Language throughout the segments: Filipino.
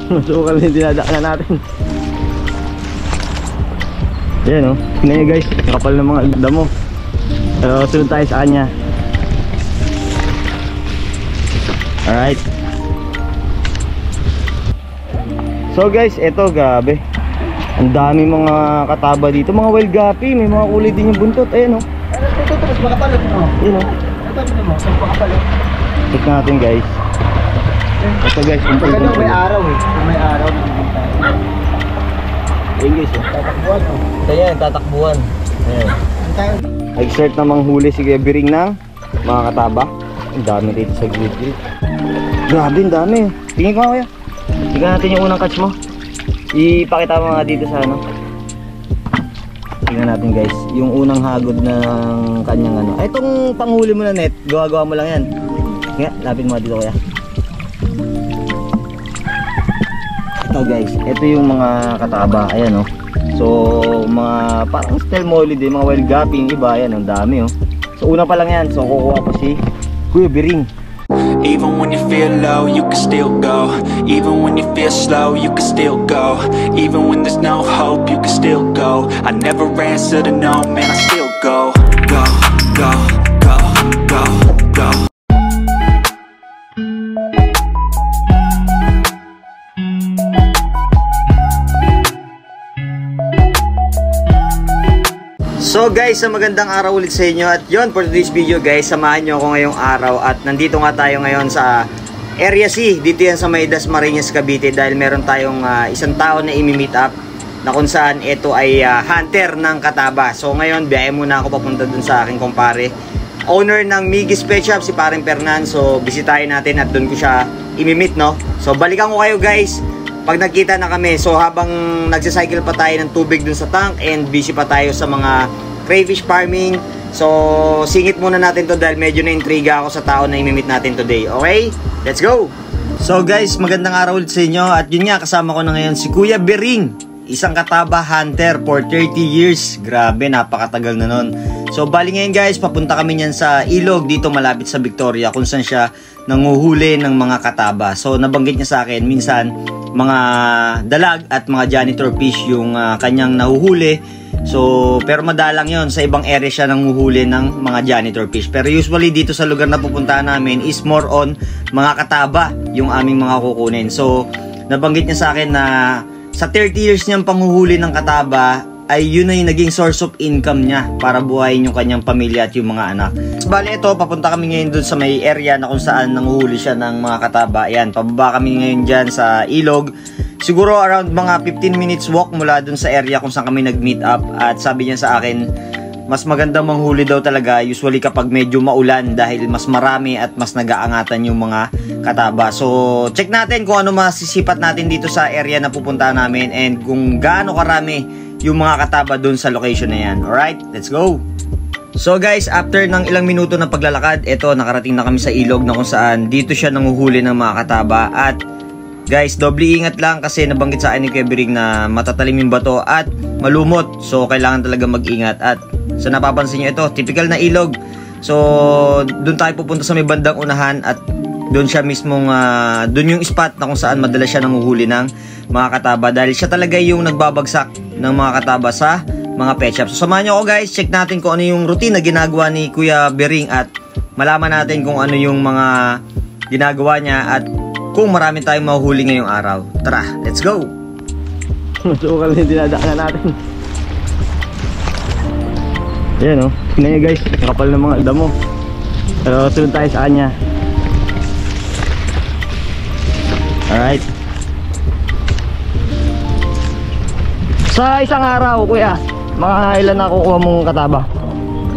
Masukal na yung dinadaanan natin. Ayan o, tingnan nyo guys, kapal ng mga damo. Pero sunod tayo sa kanya. Alright. So guys, eto grabe. Ang dami mga kataba dito, mga wild guppy, may mga kulay din yung buntot. Ayan o. Ito, mas makapalot mo. Ayan o. Ito mo, mas makapalot. Check natin guys. Ito guys, Pagkano may araw eh. Kung may araw, ayun guys o. tatakbuhan o. Ito yan, tatakbuhan. Ayan. Ang Nag-start na manghuli si Kuya Bering ng mga kataba. Ang dami dito sa grid. Grabe, ang dami. Tingin ko kaya. Tingnan natin yung unang catch mo. Ipakita mo nga dito sa ano. Tingnan natin guys. Yung unang hagod ng kanyang ano. Ay, itong panghuli mo na net. Gawa-gawa mo lang yan. Nga, lapit mo dito kuya. Ito guys. Ito yung mga kataba. Ayan o. So, mga parang style molly din. Mga wild guppy. Yung iba. Ayan, ang dami o. So, una pa lang yan. So, kukuha ko si Kuya Bering. Even when you feel low, you can still go. Even when you feel slow, you can still go. Even when there's no hope, you can still go. I never answer to no, man, I still go. Go, go, go, go, go. So guys, magandang araw ulit sa inyo. At yon, for today's video guys, samahan nyo ako ngayong araw. At nandito nga tayo ngayon sa Area C. Dito yan sa may Dasmariñas, Cavite. Dahil meron tayong isang tao na imi-meet up, na kung saan ito ay hunter ng kataba. So ngayon, biyahe muna ako papunta dun sa aking kumpare, owner ng Miggy's Pet Shop, si Paring Fernan. So bisitahin natin at dun ko siya imi-meet, no. So balikan ko kayo guys pag nagkita na kami. So habang nagsicycle pa tayo ng tubig dun sa tank and busy pa tayo sa mga crayfish farming. So singit muna natin to dahil medyo na-intriga ako sa tao na imimit natin today. Okay? Let's go! So guys, magandang araw ulit sa inyo. At yun nga, kasama ko na ngayon si Kuya Bering, isang kataba hunter for 30 years. Grabe, napakatagal na nun. So bali ngayon guys, papunta kami niyan sa ilog dito malapit sa Victoria, kung saan siya nanguhuli ng mga kataba. So nabanggit niya sa akin minsan mga dalag at mga janitor fish yung kanyang nahuhuli. So pero madalang yon, sa ibang area siya nanguhuli ng mga janitor fish. Pero usually dito sa lugar na pupuntahan namin is more on mga kataba yung aming mga kukunin. So nabanggit niya sa akin na sa 30 years niyang panghuhuli ng kataba ay yun na yung naging source of income niya para buhayin yung kanyang pamilya at yung mga anak. Bali ito, papunta kami ngayon dun sa may area na kung saan nanguhuli siya ng mga kataba. Ayan, pababa kami ngayon dyan sa ilog. Siguro around mga 15 minutes walk mula dun sa area kung saan kami nag-meet up. At sabi niya sa akin, mas maganda manghuli daw talaga usually kapag medyo maulan dahil mas marami at mas nag-aangatan yung mga kataba. So check natin kung ano masisipat natin dito sa area na pupunta namin and kung gaano karami yung mga kataba dun sa location na yan. Alright, let's go! So guys, after ng ilang minuto ng paglalakad, eto, nakarating na kami sa ilog na kung saan dito siya nanguhuli ng mga kataba. At guys, doble ingat lang kasi nabanggit sa akin ni Kuya Bering na matatalim yung bato at malumot. So kailangan talaga mag-ingat. At sa napapansin nyo, ito, typical na ilog. So dun tayo pupunta sa may bandang unahan at doon siya mismong, doon yung spot na kung saan madalas siya nanguhuli ng mga kataba. Dahil siya talaga yung nagbabagsak ng mga kataba sa mga pet shop. So samahan nyo ako guys, check natin kung ano yung routine na ginagawa ni Kuya Bering at malaman natin kung ano yung mga ginagawa niya at kung marami tayong mahuhuli ngayong araw. Tara, let's go! Masukal na yung dinadaanan natin. Ayan o, tingnan nyo guys, kapal ng mga damo. Pero sunod tayo sa kanya. Alright. Sa isang araw, kuya, mga ilan nakukuha mong kataba?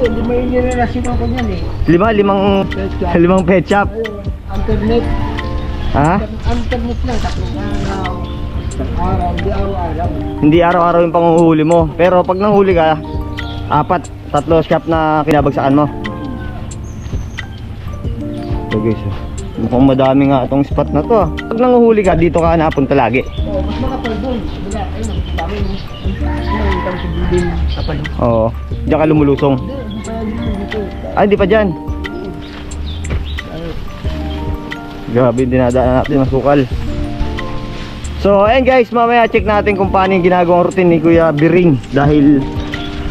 Lima yung nirelasyon ko niyan eh. Limang pet shop. Internet. Ha? Internet lang, tatlong araw. Isang araw, hindi araw-araw. Hindi araw-araw yung panguhuli mo. Pero pag nanghuli ka, 3 shop na kinabagsakan mo. So guys, mukhang madami nga itong spot na to. Pag nanguhuli ka, dito ka napunta lagi. Oo, mas makapal doon. Wala, ayun, dami mo. Ayun, kami sa building, kapal. Oo, diyan ka lumulusong. Hindi pa yan dito. Ay, hindi pa dyan. Grabe, dinadaan natin masukal. So ayan guys, mamaya check natin kung paano yung ginagawang routine ni Kuya Biring. Dahil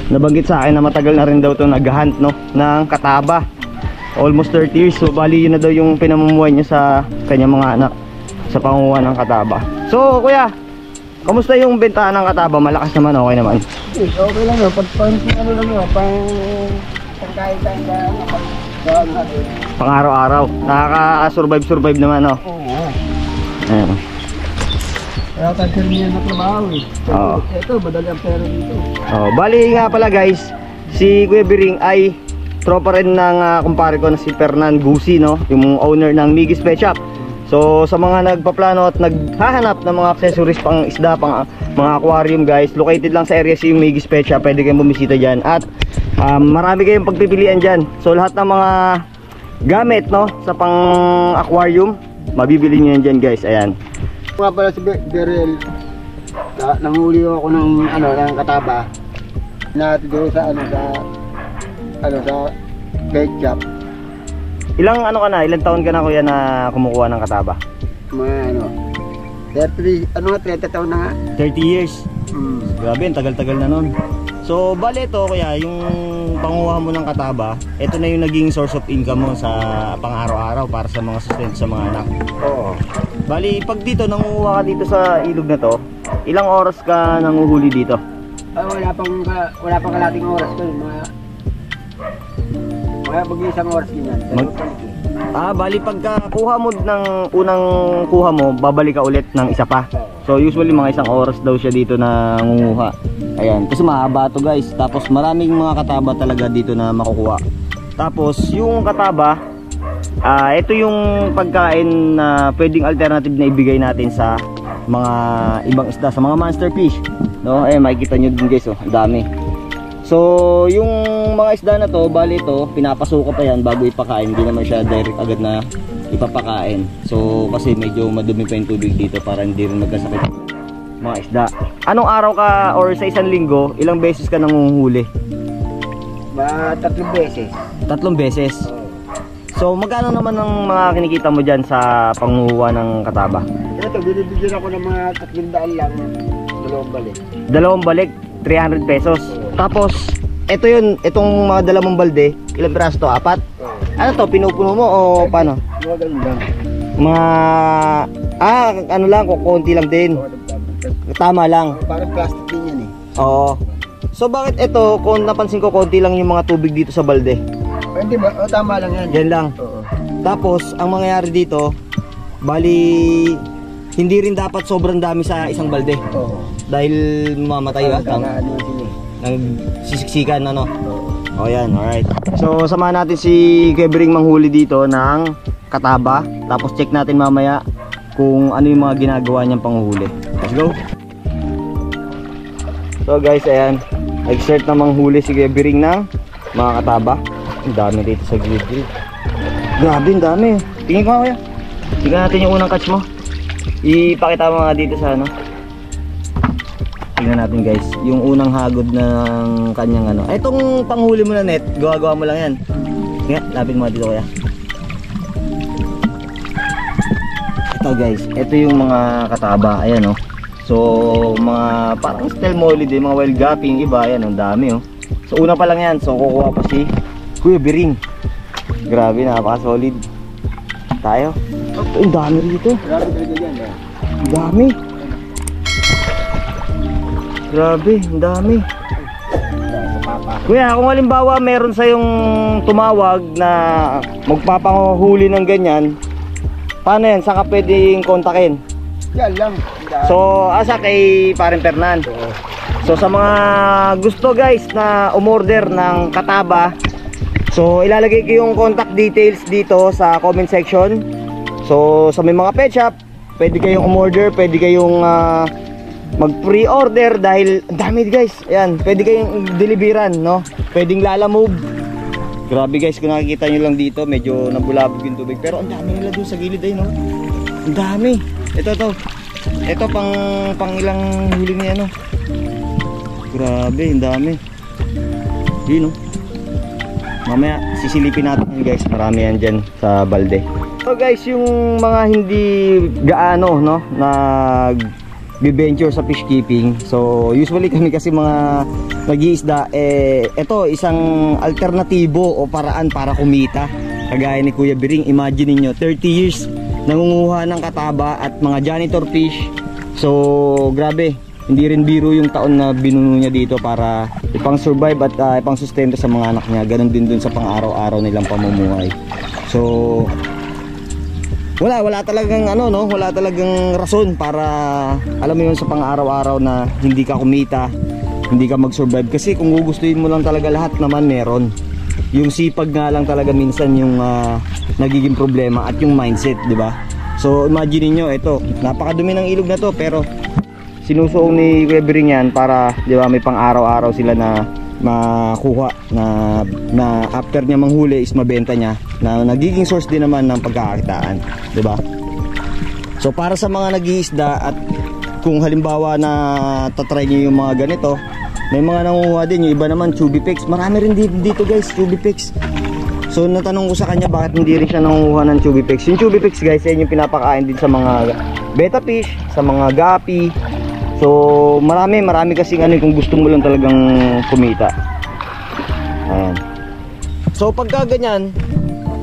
nabanggit sa akin na matagal na rin daw ito nag-hunt, no, ng kataba. Almost 30 years. So bali yun na daw yung pinamumuhay niya sa kanyang mga anak sa pangunguha ng kataba. So Kuya, kamusta yung bentahan ng kataba? Malakas naman, okay naman? Okay lang yun. Pag ano lang yun, pangkain-kain lang. Pang araw-araw. Nakaka-survive naman, no? Oo. Ayan. Kaya tayo niya na trabaho eh. Oo. Ito, madali ang pera dito. Oh, bali nga pala guys, si Kuya Biring ay tropa rin ng kumpare ko na si Fernan Gusi, no? Yung owner ng Miggy's Pet Shop. So sa mga nagpaplano at naghahanap ng mga accessories pang isda, pang mga aquarium guys, located lang sa area si yung Miggy's Pet Shop. Pwede kayong bumisita dyan. At marami kayong pagpipilian dyan. So lahat ng mga gamit, no, sa pang aquarium, mabibili nyo yan dyan guys. Ayan. Nga pala si Beryl, nanghuli ako ng ng kataba. Natin doon sa sa pet shop. Ilang ilang taon ka na Kuya na kumukuha ng kataba? Mga 30 taon na nga. 30 years. Grabe, ang tagal-tagal na nun. So bali ito Kuya, yung panguha mo ng kataba, ito na yung naging source of income mo sa pang-araw-araw para sa mga sustento sa mga anak. Oo. Bali, pag dito nanguha ka dito sa ilog na to, ilang oras ka nanguhuli dito? Wala pang kalating oras ko, mga mag-isang oras din yan. Bali pagka kuha mo ng unang kuha mo, babalik ka ulit ng isa pa. So usually mga isang oras daw siya dito nangunguha. Ayan, kasi mahaba to guys. Tapos maraming mga kataba talaga dito na makukuha. Tapos yung kataba, ito yung pagkain na pwedeng alternative na ibigay natin sa mga ibang isda, sa mga monster fish, no? Makikita nyo din guys, oh, ang dami. So yung mga isda na to, bali ito, pinapasuko pa yan bago ipakain. Hindi naman siya direct agad na ipapakain. So kasi medyo madumi pa yung tubig dito para hindi rin magkasakit mga isda. Anong araw ka or sa isang linggo, ilang beses ka nanguhuli? 3 beses. 3 beses. So magkano naman ang mga kinikita mo dyan sa panguha ng kataba? Ito, binibigyan ako ng mga 300 lang, 2 balik. 2 balik, 300 pesos. Tapos ito yun, itong mga dalamang balde, ilang piraso to? 4? Ano to, pinupuno mo o paano? Mga ganun lang. Mga ano lang, konti lang din. Tama lang. Parang plastic din yan eh. Oo. So bakit ito, kung napansin ko, konti lang yung mga tubig dito sa balde? Hindi ba? Tama lang yan. Yan lang. Oo. Tapos ang mangyayari dito, bali hindi rin dapat sobrang dami sa isang balde. Oo. Dahil mamamatay ba? Nagsisiksikan ano. Oo. O yan, alright. So samahan natin si Kebring manghuli dito ng kataba. Tapos check natin mamaya kung ano yung mga ginagawa niyang panghuli. Let's go. So guys, ayan, nag-start na manghuli si Kebring ng mga kataba. Ang dami dito sa gilid. Grabe, ang dami. Tingin ko kaya. Tingnan natin yung unang catch mo. Ipakita mo nga dito sa ano. Tingnan natin guys, yung unang hagod ng kanyang ano. Itong panghuli mo na net, gawa-gawa mo lang yan. Kaya, lapit mo dito kaya. Ito guys, ito yung mga kataba. Ayan oh. So, mga parang stelmolid, mga wild gapping, iba. Ayan, ang dami oh. So, una pa lang yan. So, kukuha pa si Kuya Biring. Grabe, napaka-solid. Tayo. Ang dami dito. Grabe talaga yan eh. Ang dami. Grabe, ang dami. Kuya, kung halimbawa meron sa yung tumawag na magpapanghuli ng ganyan, paano yan? Saan ka pwedeng kontakin? Yan lang. So, asa kay Paring Fernan. So, sa mga gusto guys na umorder ng kataba, so ilalagay ko yung contact details dito sa comment section. So, sa may mga pet shop, pwede kayong umorder, pwede kayong mag pre-order dahil ang dami guys. Ayan, pwede kayong deliveran, no? Pwedeng lalamove. Grabe guys, kung nakikita nyo lang dito, medyo nabulabog yung tubig. Pero ang dami nila doon sa gilid ay, no? Ang dami. Ito pang ilang huli niya, no? Grabe, ang dami. Yun, no? Mamaya sisilipin natin guys, marami yan dyan sa balde. So guys, yung mga hindi gaano no nag-venture sa fish keeping. So usually kami kasi mga nag-iisda ito isang alternatibo o paraan para kumita. Kagaya ni Kuya Biring, imagine niyo 30 years nangunguha ng kataba at mga janitor fish. So grabe, hindi rin biro yung taon na binuno niya dito para ipang-survive at ipang-sustento sa mga anak niya. Ganon din dun sa pang-araw-araw nilang pamumuhay. So wala talagang wala talagang rason para alam mo yun sa pang-araw-araw na hindi ka kumita, hindi ka mag-survive. Kasi kung gugustuhin mo lang talaga lahat naman meron. Yung sipag nga lang talaga minsan yung nagiging problema at yung mindset, di ba? So imagine niyo ito, napakadumi ng ilog na to pero sinusuong ni Kuya Biring yan para, di ba, may pang-araw-araw sila na makuha na after niya manghuli is mabenta niya, na nagiging source din naman ng pagkakakitaan, di ba? So para sa mga nag-iisda at kung halimbawa na tatry niyo yung mga ganito, may mga nanguha din, yung iba naman Chubipix, marami rin dito guys, Chubipix. So natanong ko sa kanya bakit hindi rin siya nanguha ng Chubipix. Yung Chubipix guys, yan yung pinapakain din sa mga betta fish, sa mga gapi. So marami kasi kung gusto mo lang talagang kumita. Ayan. So pagka ganyan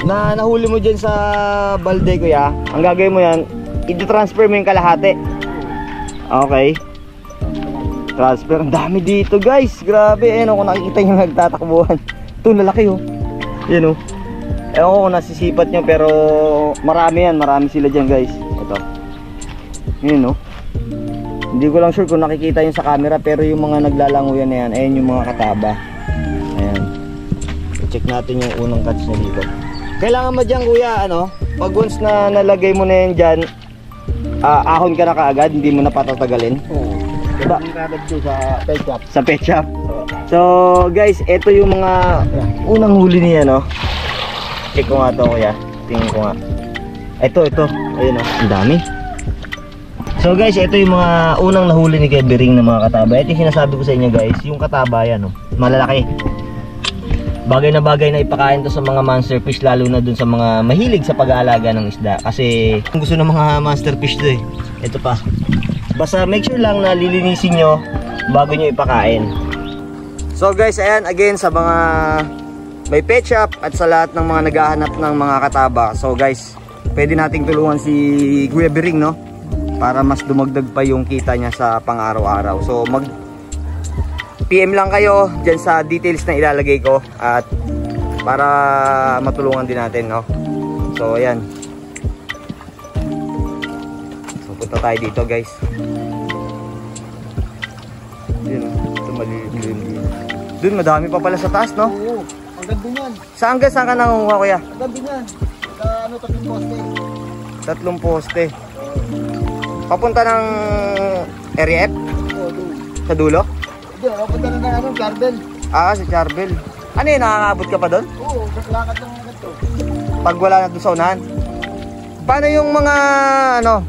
na nahuli mo dyan sa balde kuya, ang gagawin mo yan, i-transfer mo yung kalahati. Okay, transfer. Ang dami dito guys, grabe. Kung nakikita nyo nagtatakbuhan, ito lalaki oh. Yan oh. Ewan ko kung nasisipat nyo pero marami sila dyan guys. Ito yun oh. Hindi ko lang sure kung nakikita yun sa camera, pero yung mga naglalanguyan na yan, ayan yung mga kataba. Ayan. I-check natin yung unang catch na dito. Kailangan mo dyan kuya, pag once na nalagay mo na yan dyan, ahon ka na kaagad, hindi mo na patatagalin. Oo. Diba? Kagad ko sa pet shop. Sa pet shop. So guys, ito yung mga unang huli niya, no? Check ko nga to kuya. Tingin ko nga. Ito. Ayun oh, ang dami. So guys, ito yung mga unang nahuli ni Kuya Biring na mga kataba. Ito yung sinasabi ko sa inyo guys, yung kataba yan, malalaki. Bagay na ipakain to sa mga monster fish, lalo na dun sa mga mahilig sa pag-aalaga ng isda. Kasi kung gusto ng mga monster fish to ito pa. Basta make sure lang na lilinisin nyo bago nyo ipakain. So guys, ayan again sa mga may pet shop at sa lahat ng mga naghahanap ng mga kataba. So guys, pwede nating tulungan si Kuya Biring, no? Para mas dumagdag pa yung kita niya sa pang-araw-araw. So mag PM lang kayo dyan sa details na ilalagay ko at para matulungan din natin, no? So ayan. So punta tayo dito guys. Yun, ito malilim. Dun madami pa pala sa taas, no? Oo, ang ganda niyan. Saan ka nangunguha kuya? Ang ganda niyan. Sa 3 poste. 3 poste. Papunta ng area F? Oo, doon. Sa dulo? Hindi, papunta na ng Charbel. Sa Charbel. Ano yun, nakakabot ka pa doon? Oo, lakad lang ito. Pag wala na doon sa unahan? Paano yung mga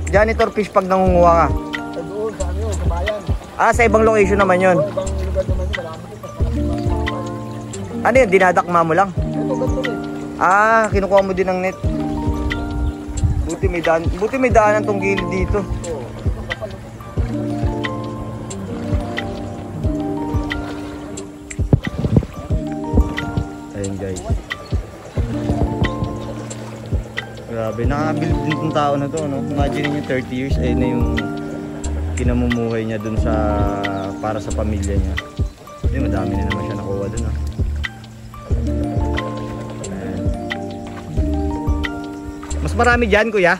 janitor fish pag nangunguha ka? Sa doon, sa bayan. Sa ibang location naman yun? Oo, ibang lugar naman yun, marami. Ano yun, dinadakma mo lang? Ito, ganito rin. Kinukuha mo din ng net. Buti may daanan tong gilid dito. Ayun guys. Grabe, nakakabilib din tong tao na to, no? Imagine niyo 30 years, ayun na yung kinamumuhay niya dun sa para sa pamilya niya. Madami na naman siya nakuha dun, ha. Mas marami dyan, kuya.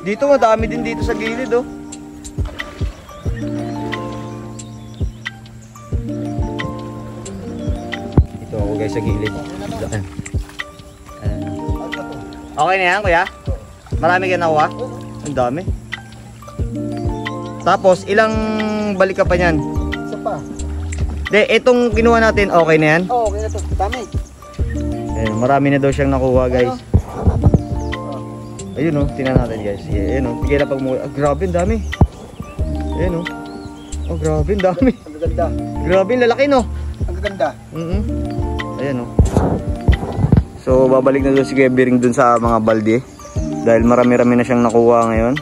Dito madami din dito sa gilid, oh. Ito ako guys sa gilid. Okay na yan, kuya? Marami ka nakuha? Ang dami. Tapos, ilang balik ka pa niyan? Isa pa. Itong kinuha natin, okay na yan? Oo, okay na ito. Dami. Marami na daw siyang nakuha, guys. Ayun, tingnan natin, guys. Ayun, tigil na pag grabe, ang dami. Ayun, Oh, grabe, ang dami. Ang gaganda. Grabe, ang lalaki, no? Ang gaganda. Ayan, no? So, babalik na doon si Kebering dun sa mga balde. Dahil marami-rami na siyang nakuha ngayon.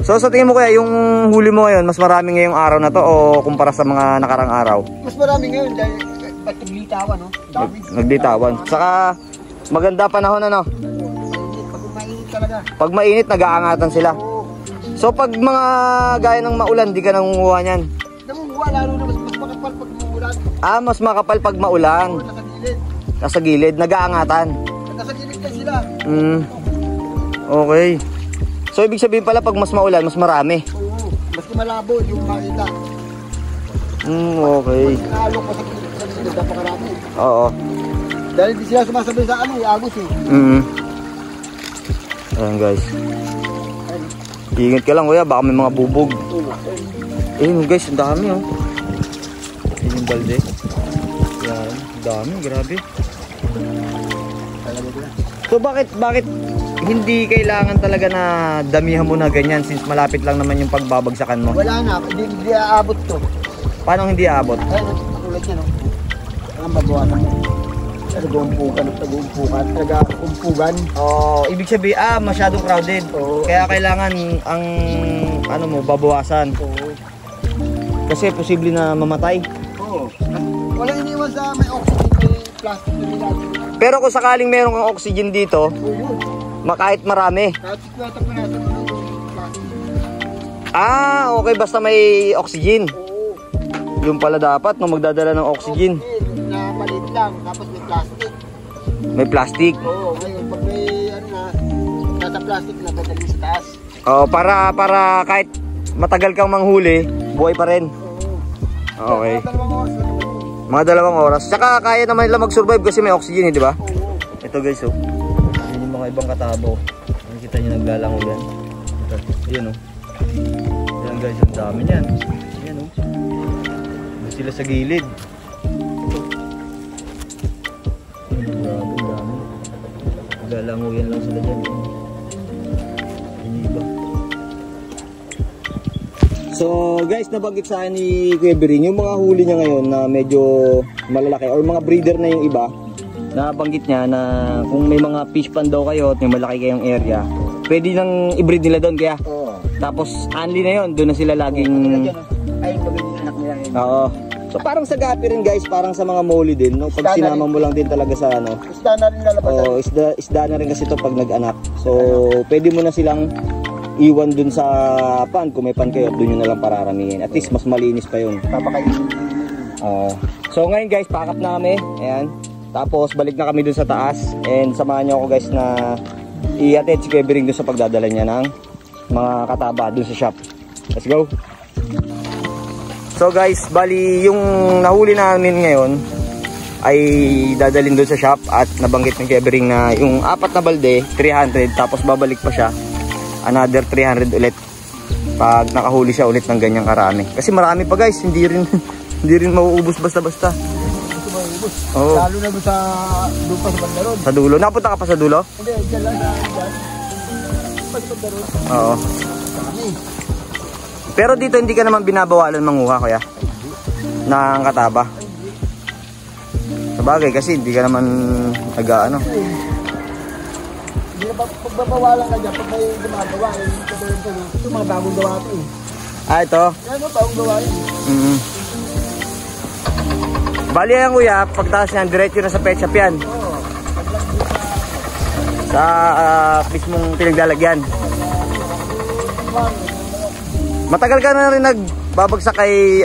So, sa tingin mo kaya, yung huli mo ngayon, mas marami ngayong araw na to o kumpara sa mga nakarang araw? Mas marami ngayon dahil ba't naglitawan, no? Dami. Naglitawan. Saka, maganda panahon, ano? Pag mainit talaga. Pag mainit, nag-aangatan sila. Oo. So, pag mga gaya ng maulan, di ka nangunguha niyan? Nangunguha lalo na mas makapal pag umuulan. Ah, mas makapal pag maulan. Oo, nasa gilid. Nasa gilid, nag-aangatan. Nasa gilid na sila. Okay. So, ibig sabihin pala, pag mas maulan, mas marami. Oo. Mas malabo yung makita. Okay. Mas nalo pa sa gilid, napakarami. Oo. Dahil hindi sila sumasabay sa agos eh. Ayan, guys. Ingat ka lang, kuya, baka may mga bubog. Ayun, guys, ang dami, oh. Ayun yung balde. Yan, dami, grabe. So, bakit hindi kailangan talaga na damihan mo na ganyan since malapit lang naman yung pagbabagsakan mo? Wala na, hindi aabot to. Paano hindi aabot? Ayun, tulad niya, no? Ang babawasan mo. Nag-uumpugan. Oh, ibig sabihin, masyadong crowded. Oo. Kaya kailangan ang ano mo, babawasan. Oo. Kasi posible na mamatay. Oo. Walang iniwan sa may oxygen, may plastic na nilagay. Pero kung sakaling meron kang oxygen dito, Oo, yun. kahit marami. Kahit sikwatak na nasa ng plastic. Okay, basta may oxygen. Oo. Yung pala dapat, no, magdadala ng oxygen. Na maliit lang, tapos may plastic. May plastic. Oo, ngayon pag may nasa plastic na dadalhin sa taas. Oh, para kahit matagal kang manghuli, buhay pa rin. Oo. Okay. Mga 2 oras. Mga 2 oras. Tsaka kaya naman nila mag-survive kasi may oxygen, di ba? Oo. Ito guys, oh. Yan yung mga ibang katabo. Nakikita nyo naglalango yan. Ito. Ayan, oh. Ayan guys, ang dami niyan. Ayan, oh. Doon sila sa gilid. Grabe, ang dami. Naglalango yan lang sila dyan. Iniba. So guys, nabanggit sa akin ni Kuya Bering, yung mga huli niya ngayon na medyo malalaki or mga breeder na yung iba, nabanggit niya na kung may mga fish pond daw kayo at may malaki kayong area, pwede nang i-breed nila doon kaya. Oo. Tapos only na yun, doon na sila laging... Ayun, maganda yung anak nila ngayon. Oo. So parang sa gapi rin guys, parang sa mga moli din, no? Pag sinama mo lang din talaga sa ano. Isda na rin lalabasan. Oo, isda na rin kasi ito pag nag-anak. So pwede mo na silang iwan dun sa pan, kung may pan kayo, dun yun na lang pararamihin. At least mas malinis pa yun. Papakainin. So ngayon guys, pack up na kami. Ayan. Tapos balik na kami dun sa taas. And samahan nyo ako guys na i-attend si Kuya Bering dun sa pagdadala niya ng mga kataba dun sa shop. Let's go! So guys, bali yung nahuli namin ngayon ay dadalhin dun sa shop. At nabanggit ng Kuya Bering na yung 4 na balde, 300. Tapos babalik pa siya, another 300 ulit pag nakahuli siya ulit ng ganyang karami. Kasi marami pa guys, hindi rin mauubos basta-basta. Oo. Lalo na doon sa lupa sa bandaron. Sa dulo. Napunta ka pa sa dulo? Hindi, dyan lang dyan. Sa bandaron. Oo. Kami. Pero dito hindi ka naman binabawalan manguha, kuya? Ng kataba. Sabagay kasi hindi ka naman nag-ano. Hindi na pagbabawalan ka dyan, pag may gumagawa, ito mga bagong gawa ito eh. Ito? Yan o, bagong gawa yun. Bali yan kuya, pagtaas niyan, diretso na sa pet shop yan. Oo. Sa mismong pinaglalagyan. Matagal ka na rin nagbabagsak kay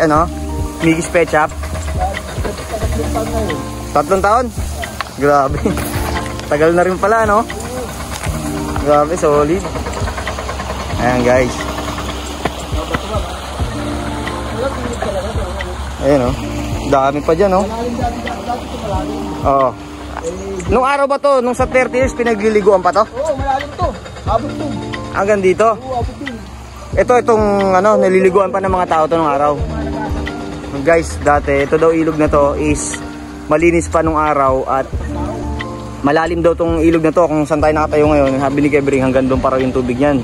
Miggy's Pet Shop? 3 taon? Grabe. Tagal na rin pala, no? Grabe, solid. Ayan guys. Ayan, oh. Dami pa dyan, oh. Oo. Nung araw ba to? Nung sa 30 years pinagliliguan pa to? Oo, malalim to. Abot to. Hanggang dito? Oo, abot to. Itong naliliguan pa ng mga tao to nung araw. Guys, dati ito daw ilog na to is malinis pa nung araw at malalim daw tong ilog na to kung saan tayo nakatayo ngayon. Sabi ni Kuya Bering hanggang doon pa raw yung tubig niyan.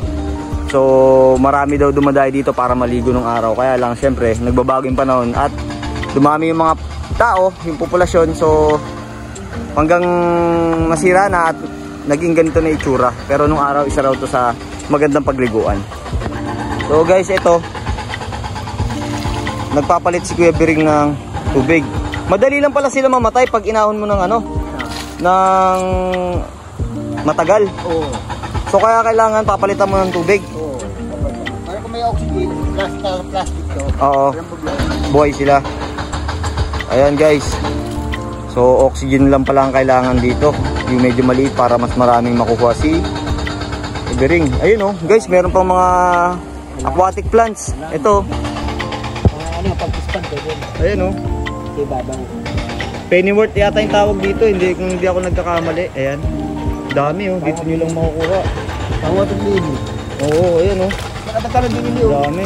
So marami daw dumadayo dito para maligo ng araw. Kaya lang syempre nagbabago yung panahon at dumami yung mga tao, yung populasyon. So hanggang nasira na at naging ganito na itsura. Pero nung araw isa raw to sa magandang pagliguan. So guys, ito nagpapalit si Kuya Bering ng tubig. Madali lang pala sila mamatay pag inahon mo ng ano, ng matagal. Oo. So kaya kailangan papalitan mo ng tubig. Oo. Para kung may oxygen, plastic to. Oo. Walang problema. Buhay sila. Ayan guys. So oxygen lang pala ang kailangan dito. Yung medyo maliit para mas maraming makukuha si Bering. Ayun oh, guys, meron pang mga aquatic plants. Ito. Ano, pag-ispad ko din. Ayun oh. Ibabang. Pennyworth yata yung tawag dito, hindi ako nagkakamali. Ayan. Dami oh, dito nyo lang makukuha. Tawa itong lili. Oo, ayan oh. Nakatagkaroon din nili oh. Dami.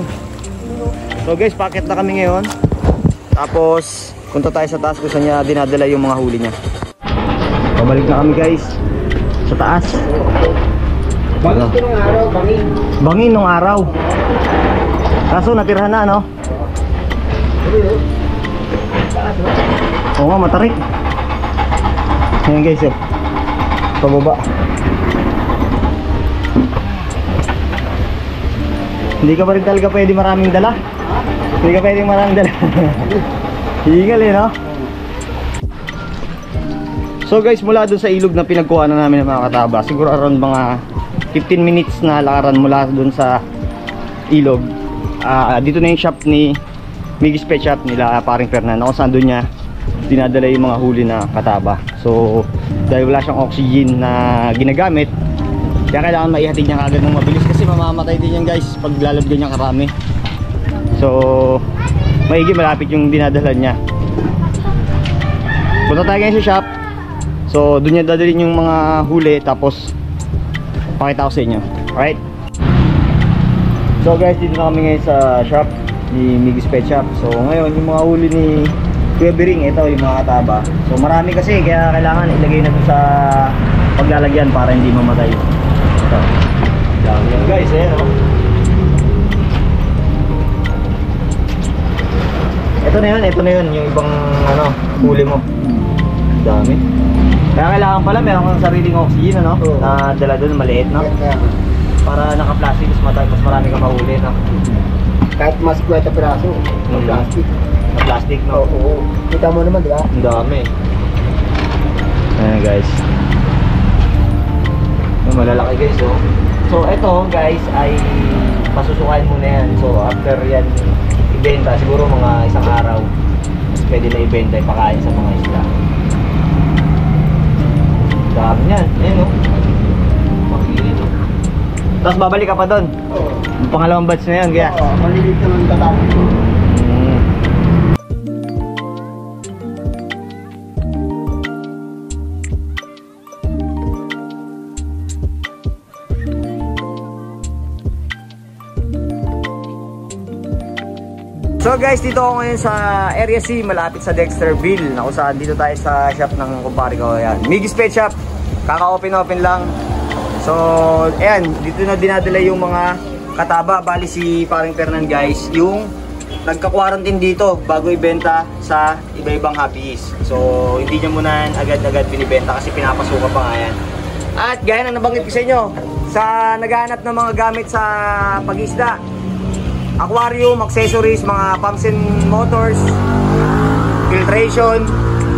So guys, packet na kami ngayon. Tapos, punta tayo sa taas kung saan niya dinadala yung mga huli niya. Pabalik na kami guys. Sa taas. Bangin ko nung araw, bangin. Bangin nung araw. Kaso natirhan na no? Oo nga, matarik. Ayan guys oh. Pababa. Hindi ka pa rin talaga pwede maraming dala. Hindi ka pwede maraming dala. Hingal eh no? So guys, mula dun sa ilog na pinagkuha na namin ng mga kataba, siguro around mga 15 minutes na lakaran mula dun sa ilog. Dito na yung shop ni Miggy's Pet Shop nila paring Fernando, kung saan dun niya dinadala yung mga huli na kataba. So dahil wala siyang oxygen na ginagamit, kaya kailangan maihatid niya kagad ng mabilis kasi mamamatay din yan guys pag lalagyan niya karami. So maigi malapit yung dinadala niya. Punta tayo ngayon sa shop. So dun niya dadalhin yung mga huli, tapos pakita ko sa inyo. Alright. So guys, dito na kami ngayon sa shop ni Miggy's Pet Shop. So ngayon yung mga huli ni Kuya Bering, ito yung mga kataba. So marami kasi, kaya kailangan ilagay na sa paglalagyan para hindi mamatay. Ito. Dami yan guys, ayan o. Ito na yun, yung ibang ano, huli mo. Dami. Kaya kailangan pala meron kang sariling oxygen ano, na dala doon maliit no? Para naka-plastic, mas marami kang mahuli no? Kahit mas 20 piraso, plastic. Plastic no? Oo. Kita mo naman, di ba? Ang dami. Ayan guys. Malalaki guys oh. So ito guys ay pasusukain muna yan. So after yan ibenta, siguro mga isang araw pwede na ibenta, ipakain sa mga isla. Dami yan. Ayan oh. Makilit oh. Tapos babalik ka pa doon. Oo. Yung pangalawang batch na yan kaya. Oo, malilit naman tatapos ko. So guys, dito ako ngayon sa Area C, malapit sa Dexterville. Naku saan, dito tayo sa shop ng kumpare ko. Ayan, Miggy's Pet Shop. Kaka-open lang. So, ayan, dito na dinadala yung mga kataba. Bali si paring Fernan guys, yung nagka-quarantine dito bago ibenta sa iba-ibang hobbies. So, hindi niya muna agad-agad binibenta kasi pinapasuka pa nga yan. At gaya na nabanggit ko sa inyo, sa naghahanap ng mga gamit sa pag-isda, aquarium, accessories, mga pumps and motors, filtration.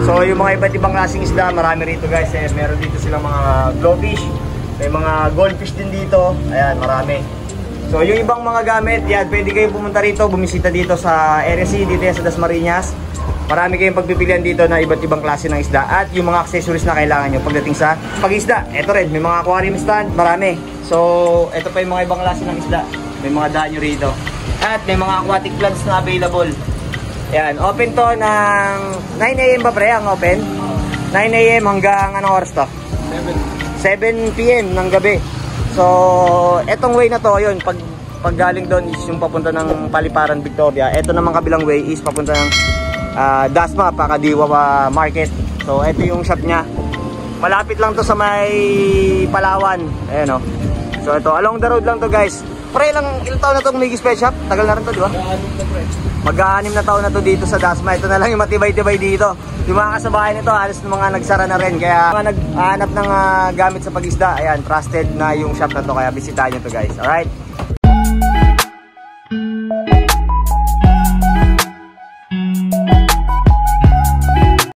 So yung mga iba't ibang klaseng isda, marami rito guys. Meron dito silang mga glowfish, may mga goldfish din dito. Ayan, marami. So yung ibang mga gamit, yan, pwede kayo pumunta rito, bumisita dito sa Area C, dito sa Dasmariñas. Marami kayong pagpipilian dito na iba't ibang klase ng isda at yung mga accessories na kailangan nyo pagdating sa pag-isda. Ito rin, may mga aquarium stand, marami. So ito pa yung mga ibang klase ng isda, may mga daan nyo rito. At may mga aquatic plants na available. Ayan, open to ng 9 AM ba pre ang open? 9 AM hanggang anong oras to? 7 PM ng gabi. So, etong way na to, yun, pag galing doon is yung papunta ng Paliparan, Victoria. Eto naman kabilang way is papunta ng Dasma, Pakadiwa Market. So, eto yung shop niya. Malapit lang to sa may Palawan. Ayan o. So, ito, along the road lang to guys. Pre, ilang taon na itong Miggy's Pet Shop? Tagal na rin to, di ba? Mag-6 na taon na to dito sa Dasma. Ito na lang yung matibay-tibay dito. Yung mga kasabayan nito, halos ng mga nagsara na rin. Kaya mga naghahanap ng gamit sa pag-isda, ayan, trusted na yung shop na to. Kaya bisitahin nyo to guys. Alright?